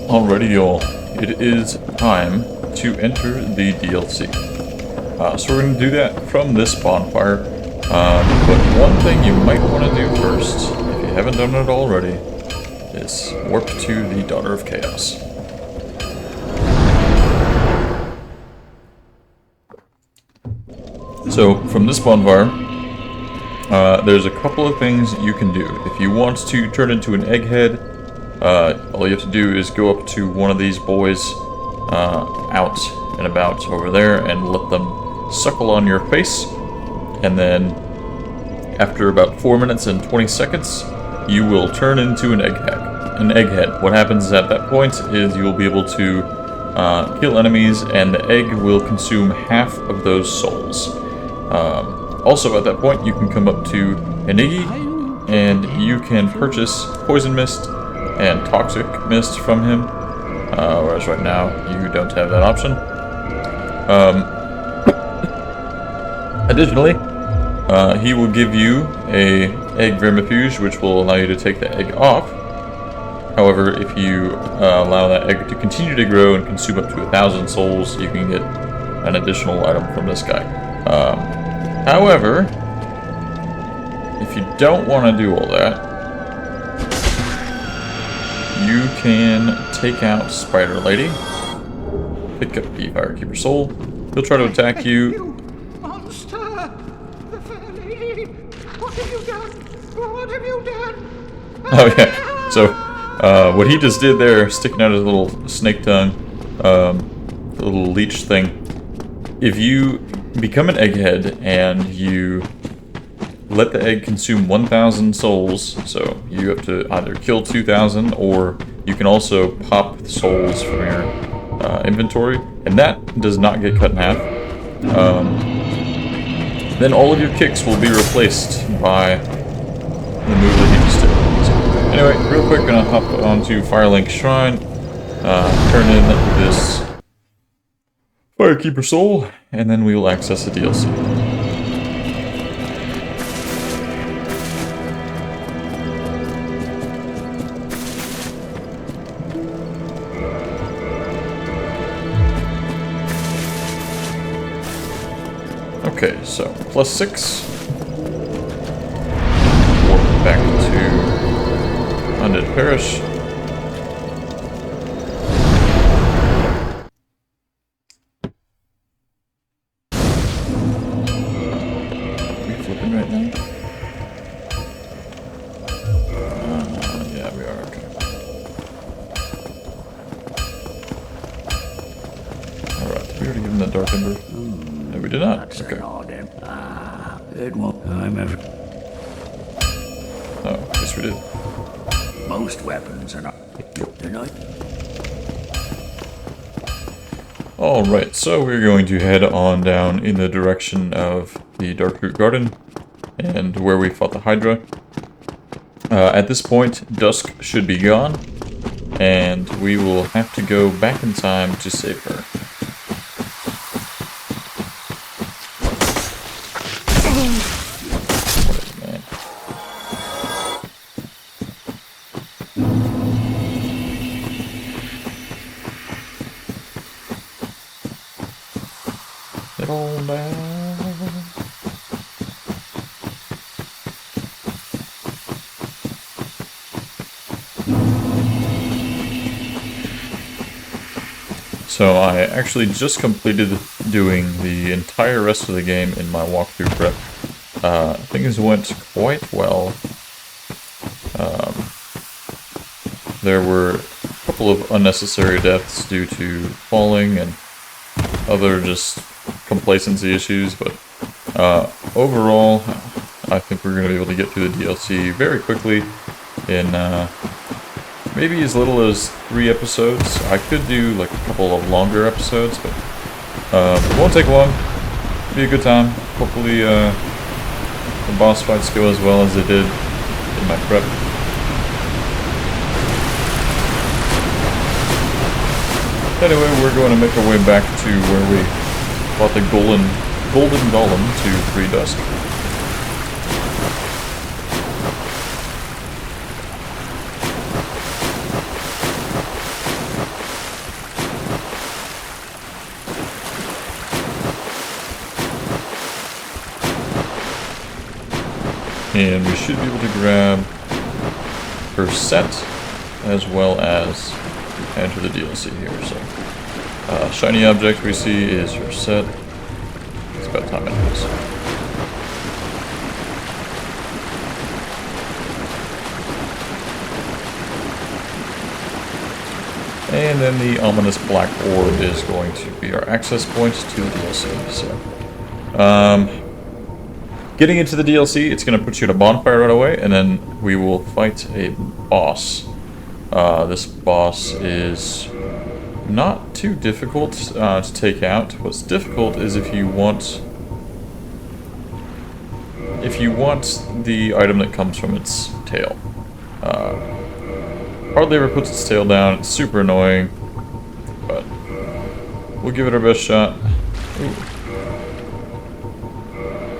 Alrighty, y'all. It is time to enter the DLC. So we're going to do that from this bonfire. But one thing you might want to do first, if you haven't done it already, is warp to the Daughter of Chaos. So from this bonfire, there's a couple of things you can do. If you want to turn into an egghead, all you have to do is go up to one of these boys out and about over there and let them suckle on your face. And then after about 4 minutes and 20 seconds, you will turn into an egghead. What happens at that point is you will be able to kill enemies, and the egg will consume half of those souls. Also at that point, you can come up to Inigi, and you can purchase Poison Mist and Toxic Mist from him, whereas right now you don't have that option. Additionally, he will give you a egg vermifuge, which will allow you to take the egg off. However, if you allow that egg to continue to grow and consume up to 1,000 souls, you can get an additional item from this guy. However, if you don't want to do all that, you can take out Spider Lady, pick up the Firekeeper Soul. He'll try to attack you. You monster! The fair lady! What have you done? What have you done? Oh yeah, so what he just did there, sticking out his little snake tongue, the little leech thing. If you become an egghead and you let the egg consume 1,000 souls, so you have to either kill 2,000, or you can also pop souls from your inventory, and that does not get cut in half. Then all of your kicks will be replaced by the move that you just did. So, anyway, real quick, gonna hop onto Firelink Shrine, turn in this Firekeeper Soul, and then we will access the DLC. Okay, so +6. Warp back to Undead Parish. Are we flipping right now? Yeah, we are, okay. Alright, did we already give him that Dark Ember? No, we did not. Okay. Good one. Oh, yes we did. Most weapons are not. They're not. Alright, so we're going to head on down in the direction of the Darkroot Garden and where we fought the Hydra. At this point, dusk should be gone, and we will have to go back in time to save her. Head on down. So I actually just completed doing the entire rest of the game in my walkthrough prep. Things went quite well. There were a couple of unnecessary deaths due to falling and other just complacency issues, but overall, I think we're going to be able to get through the DLC very quickly in maybe as little as 3 episodes. I could do like a couple of longer episodes, but it won't take long. It'll be a good time. Hopefully the boss fights go as well as they did in my prep. Anyway, we're going to make our way back to where we fought the golden golem to free dusk. And we should be able to grab her set as well as enter the DLC here. So, shiny object we see is her set. It's about time anyways. And then the ominous black orb is going to be our access point to the DLC. So, getting into the DLC, it's going to put you at a bonfire right away, and then we will fight a boss. This boss is not too difficult to take out. What's difficult is if you want the item that comes from its tail. Hardly ever puts its tail down. It's super annoying, but we'll give it our best shot. Ooh.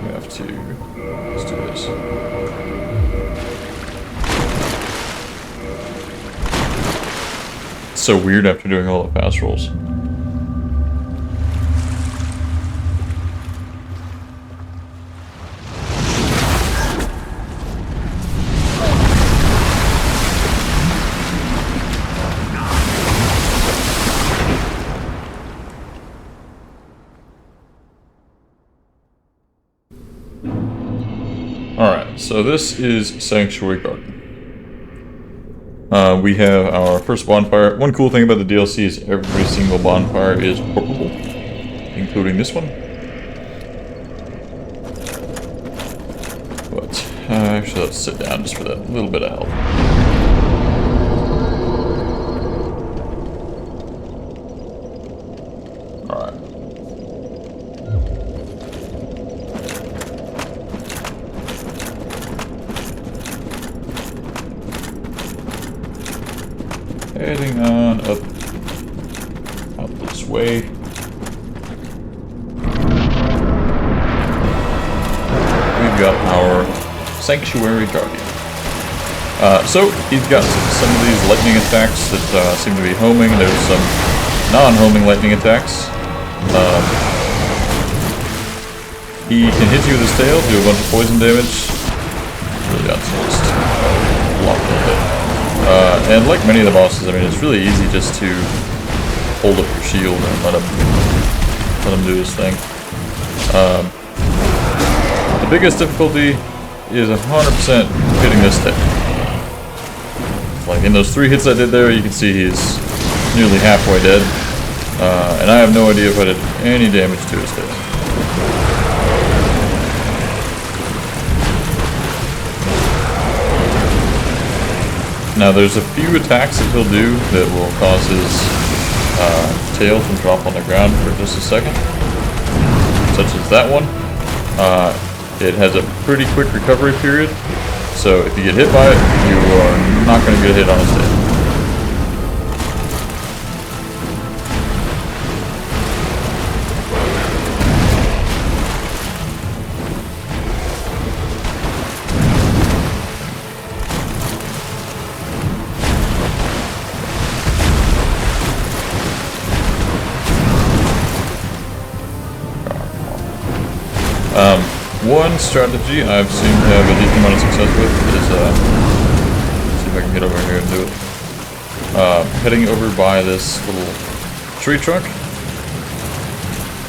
We have to. Let's do this. It's so weird after doing all the fast rolls. Alright, so this is Sanctuary Garden. We have our first bonfire. One cool thing about the DLC is every single bonfire is warpable, including this one. But, actually let's sit down just for that little bit of health. Heading on up this way. We've got our Sanctuary Guardian. So he's got some of these lightning attacks that seem to be homing. There's some non-homing lightning attacks. He can hit you with his tail, do a bunch of poison damage. Really just block a little bit. And like many of the bosses, I mean, it's really easy just to hold up your shield and let him do his thing. The biggest difficulty is 100% hitting this tail. Like in those 3 hits I did there, you can see he's nearly halfway dead. And I have no idea if I did any damage to his tail. Now there's a few attacks that he'll do that will cause his tail to drop on the ground for just a second, such as that one. It has a pretty quick recovery period, so if you get hit by it, you are not going to get hit on his tail. One strategy I've seen to have a decent amount of success with is, let's see if I can get over here and do it. Heading over by this little tree trunk.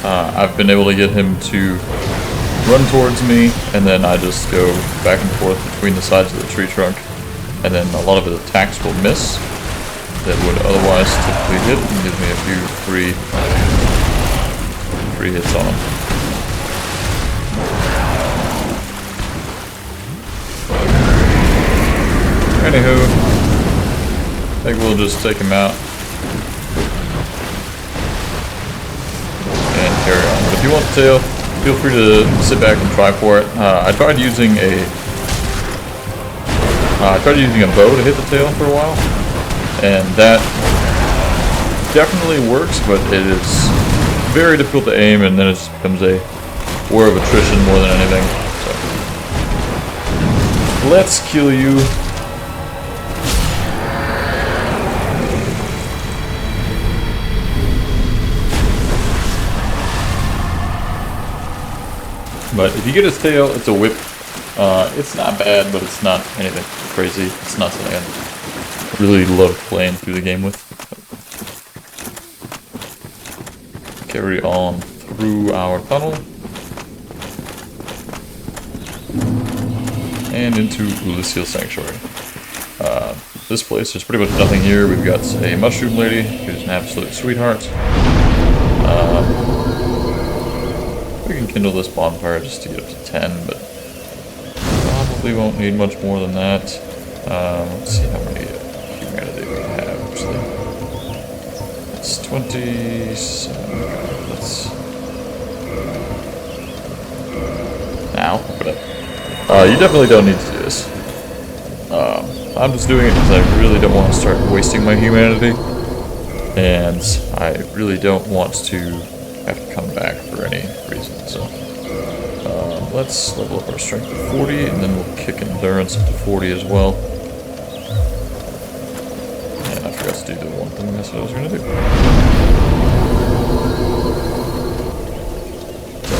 I've been able to get him to run towards me, and then I just go back and forth between the sides of the tree trunk, and then a lot of his attacks will miss that would otherwise typically hit, and gives me a few free hits on him. Anywho, I think we'll just take him out and carry on. But if you want the tail, feel free to sit back and try for it. I tried using a bow to hit the tail for a while, and that definitely works, but it is very difficult to aim, and then it just becomes a war of attrition more than anything. So let's kill you. But if you get his tail, it's a whip. It's not bad, but it's not anything crazy. It's not something I really love playing through the game with. Carry on through our tunnel. And into Ulysses Sanctuary. This place, there's pretty much nothing here. We've got a mushroom lady who's an absolute sweetheart. We can kindle this bonfire just to get up to 10, but probably won't need much more than that. Let's see how many humanity we have, actually. It's 27. Let's... Now, you definitely don't need to do this. I'm just doing it because I really don't want to start wasting my humanity, and I really don't want to have to come back for any reason. So let's level up our strength to 40, and then we'll kick endurance up to 40 as well. And I forgot to do the one thing I said I was going to do. So,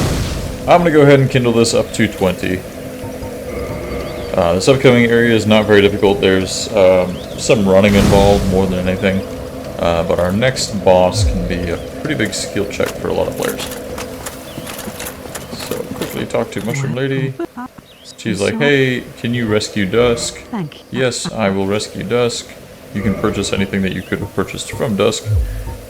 I'm going to go ahead and kindle this up to 20. This upcoming area is not very difficult. There's some running involved more than anything, but our next boss can be a pretty big skill check for a lot of players. So quickly talk to Mushroom Lady. She's like, hey, can you rescue Dusk? Yes, I will rescue Dusk. You can purchase anything that you could have purchased from Dusk.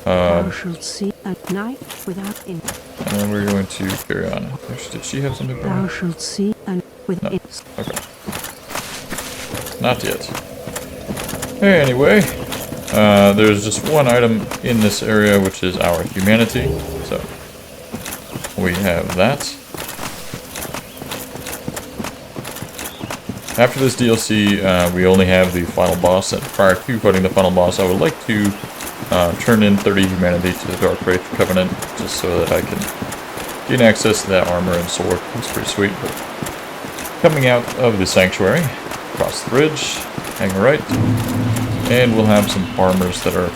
Thou shalt see at night without end. And then we're going to carry on. Actually, did she have something for me? Thou shalt see and with No. end. Okay. Not yet. Anyway, there's just one item in this area, which is our humanity. So, we have that. After this DLC, we only have the final boss, and prior to fighting the final boss, I would like to turn in 30 humanity to the Dark Wraith Covenant, just so that I can gain access to that armor and sword. It's pretty sweet. But coming out of the sanctuary, cross the bridge, hang a right, and we'll have some farmers that are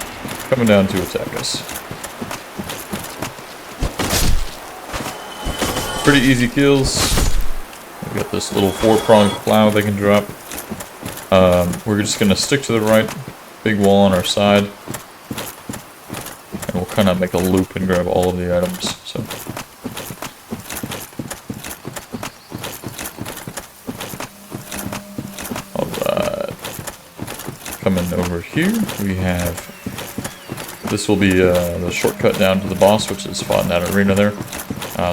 coming down to attack us. Pretty easy kills. We've got this little 4-pronged plow they can drop. We're just going to stick to the right, big wall on our side, and we'll kind of make a loop and grab all of the items. So. Coming over here, we have, this will be the shortcut down to the boss, which is fought in that arena there.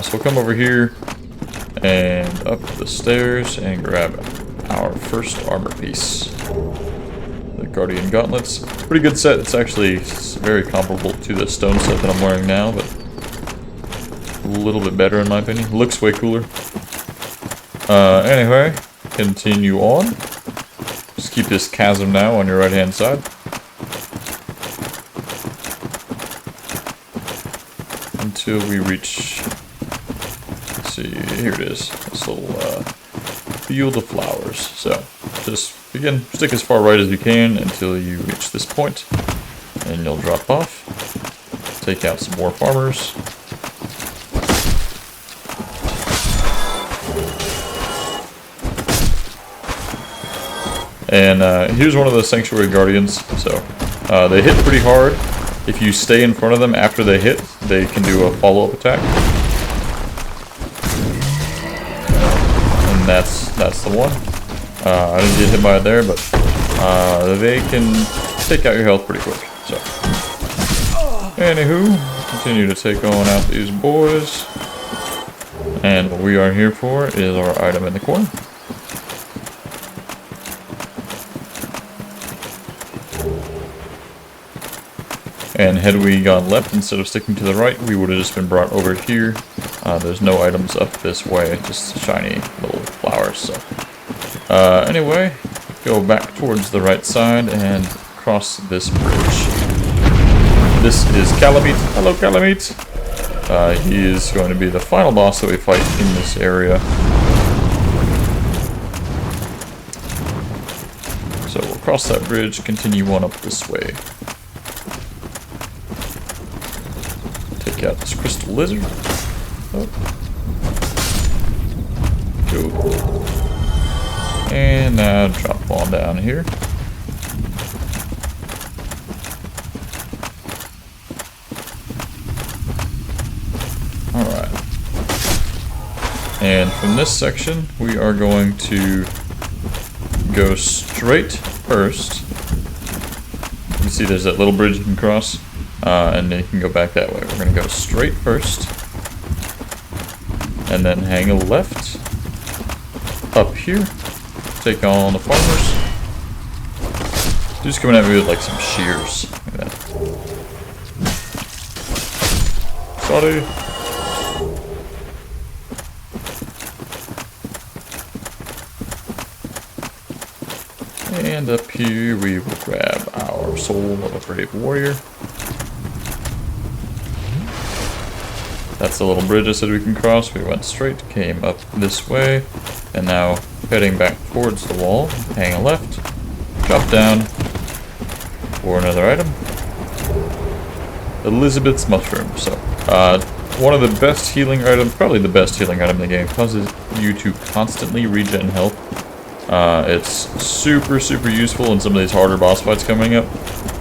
So we'll come over here and up the stairs and grab our first armor piece. The Guardian Gauntlets. Pretty good set. It's actually very comparable to the stone set that I'm wearing now, but a little bit better in my opinion. Looks way cooler. Anyway, continue on. Just keep this chasm now on your right hand side. Until we reach, let's see, here it is, this little field of flowers. So just again, stick as far right as you can until you reach this point, and you'll drop off. Take out some more farmers. And here's one of the Sanctuary Guardians. So they hit pretty hard. If you stay in front of them after they hit, they can do a follow-up attack. And that's the one. I didn't get hit by it there, but they can take out your health pretty quick. So, anywho, continue to take on out these boys. And what we are here for is our item in the corner. And had we gone left instead of sticking to the right, we would have just been brought over here. There's no items up this way, just shiny little flowers. So, anyway, go back towards the right side and cross this bridge. This is Calamite. Hello, Calamite. He is going to be the final boss that we fight in this area. So we'll cross that bridge, continue on up this way. Take out this crystal lizard. Oh. Go And now drop on down here. Alright. And from this section, we are going to go straight first. You see there's that little bridge you can cross, and then you can go back that way. We're going to go straight first, and then hang a left up here. Take on the farmers. Just coming at me with like some shears. Like that. Sorry. And up here we will grab our soul of a brave warrior. That's the little bridge I said we can cross. We went straight, came up this way, and now heading back towards the wall. Hang a left, drop down for another item. Elizabeth's mushroom. So, one of the best healing items, probably the best healing item in the game, causes you to constantly regen health. It's super useful in some of these harder boss fights coming up,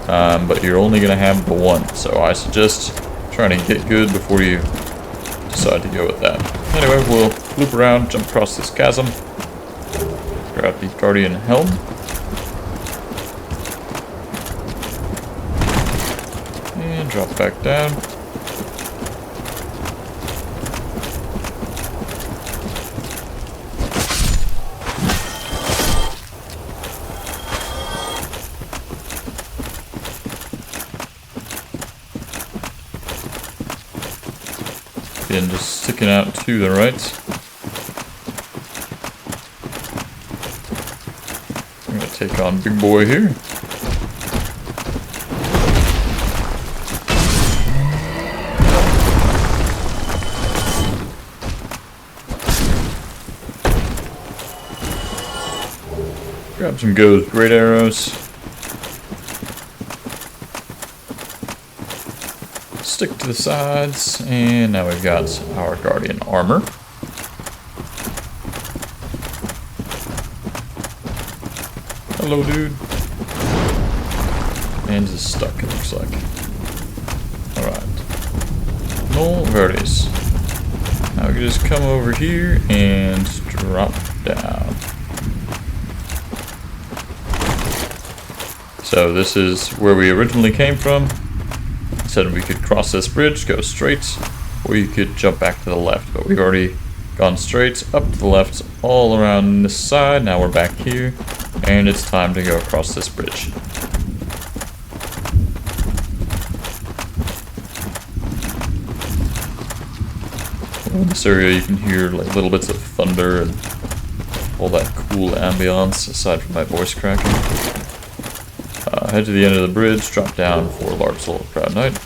but you're only going to have the one, so I suggest trying to get good before you decide to go with that. Anyway, we'll loop around, jump across this chasm, grab the Guardian Helm, and drop back down. And just sticking out to the right. I'm going to take on big boy here. Grab some ghost great arrows. Stick to the sides, and now we've got our Guardian armor. Hello, dude. And is stuck, it looks like. Alright. No verdes. Now we can just come over here and drop down. So this is where we originally came from. Said we could cross this bridge, go straight, or you could jump back to the left, but we've already gone straight up to the left all around this side. Now we're back here, and it's time to go across this bridge. In this area you can hear like little bits of thunder and all that cool ambiance aside from my voice cracking. Head to the end of the bridge, drop down for a large soul of Proud Knight.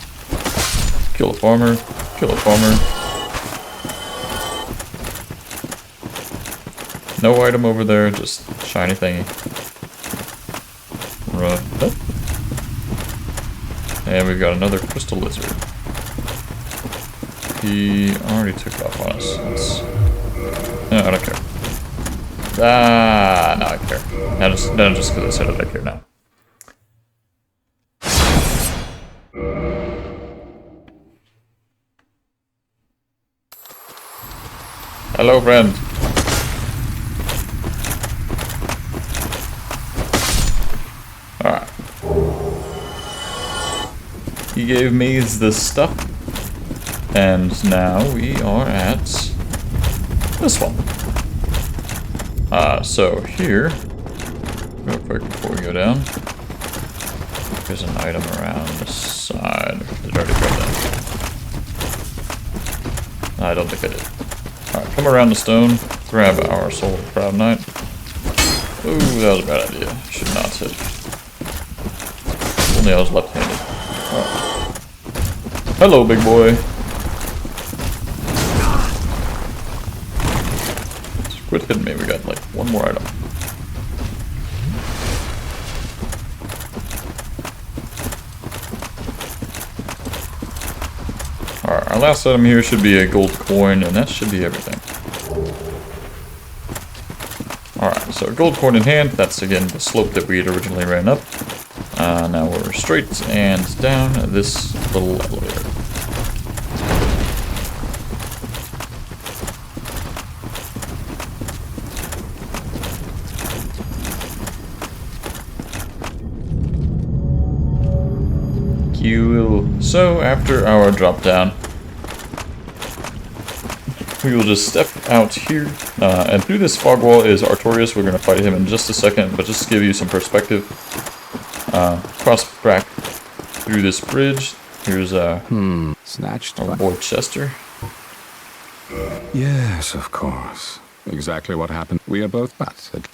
Kill a farmer, kill a farmer. No item over there, just shiny thingy. Run up. And we've got another crystal lizard. He already took off on us. No, I don't care. Ah, no, I care. Not just because I said it, I care now. Hello, friend. Alright. He gave me the stuff. And now we are at this one. So here, real quick before we go down, there's an item around the side. Did I already grab that? I don't think I did. Alright, come around the stone, grab our Soul of Proud Knight. Ooh, that was a bad idea. Should not hit. Only I was left-handed. Alright. Hello, big boy. Quit hitting me, we got like one more item. Alright, our last item here should be a gold coin, and that should be everything. Alright, So gold coin in hand, that's again the slope that we had originally ran up. Now we're straight and down this little elevator. So after our drop down, we will just step out here, and through this fog wall is Artorias. We're going to fight him in just a second, but just to give you some perspective, cross back through this bridge. Here's Snatched our boy Chester. Yes, of course. Exactly what happened. We are both battered.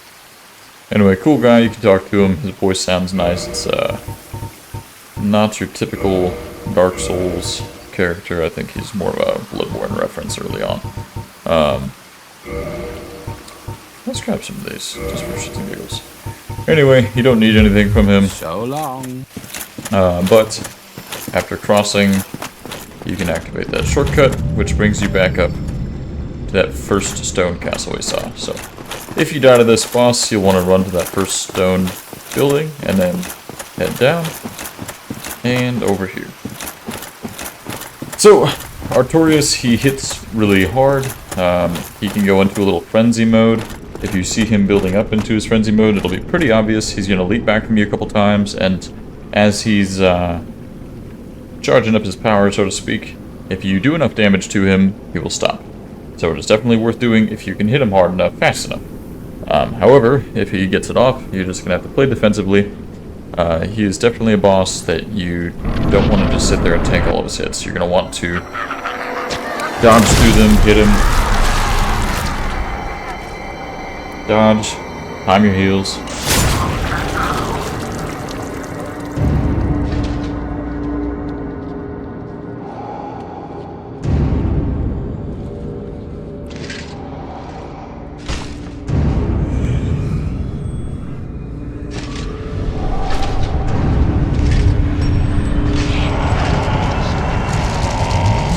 Anyway, cool guy. You can talk to him. His voice sounds nice. It's not your typical Dark Souls character. I think he's more of a Bloodborne reference early on. Let's grab some of these, just for shits and giggles. Anyway, you don't need anything from him. So long. But after crossing, you can activate that shortcut, which brings you back up to that first stone castle we saw. So, if you die to this boss, you'll want to run to that first stone building, and then head down, and over here. So, Artorias, he hits really hard. He can go into a little frenzy mode. If you see him building up into his frenzy mode, it'll be pretty obvious. He's going to leap back from you a couple times, and as he's charging up his power, so to speak, if you do enough damage to him, he will stop. So it is definitely worth doing if you can hit him hard enough, fast enough. However, if he gets it off, you're just going to have to play defensively. He is definitely a boss that you don't want to just sit there and tank all of his hits. You're going to want to dodge through them, hit him, dodge, time your heals.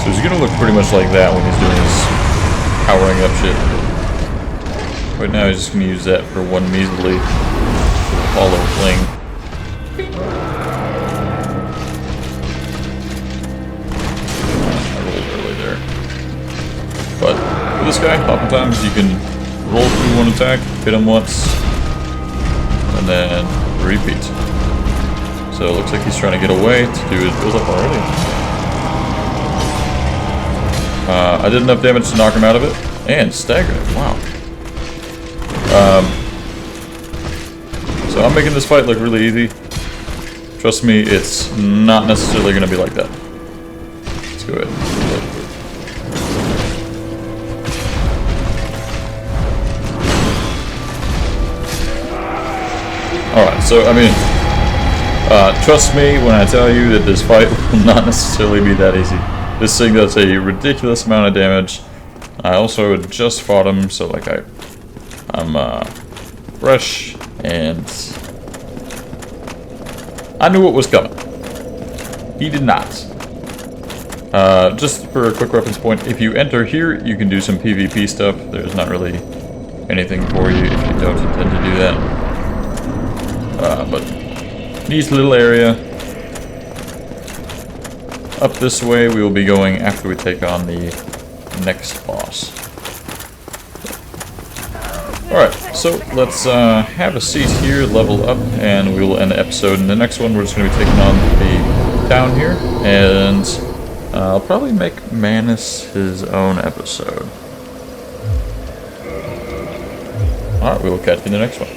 So he's gonna look pretty much like that when he's doing his powering up shit. Right now he's just gonna use that for one measly hollow fling. I rolled early there. But for this guy, oftentimes you can roll through one attack, hit him once, and then repeat. So it looks like he's trying to get away to do his build up already. I did enough damage to knock him out of it, and staggered him, wow. So I'm making this fight look really easy. Trust me, it's not necessarily going to be like that. Let's go ahead. Alright, so I mean, trust me when I tell you that this fight will not necessarily be that easy. This thing does a ridiculous amount of damage. I also just fought him, so like I'm fresh, and I knew what was coming. He did not. Just for a quick reference point, if you enter here, you can do some PvP stuff. There's not really anything for you if you don't intend to do that. But neat little area. Up this way we will be going after we take on the next boss. Alright, so let's have a seat here, level up, and we will end the episode. In the next one we're just going to be taking on the town here, and I'll probably make Manus his own episode. Alright, we will catch you in the next one.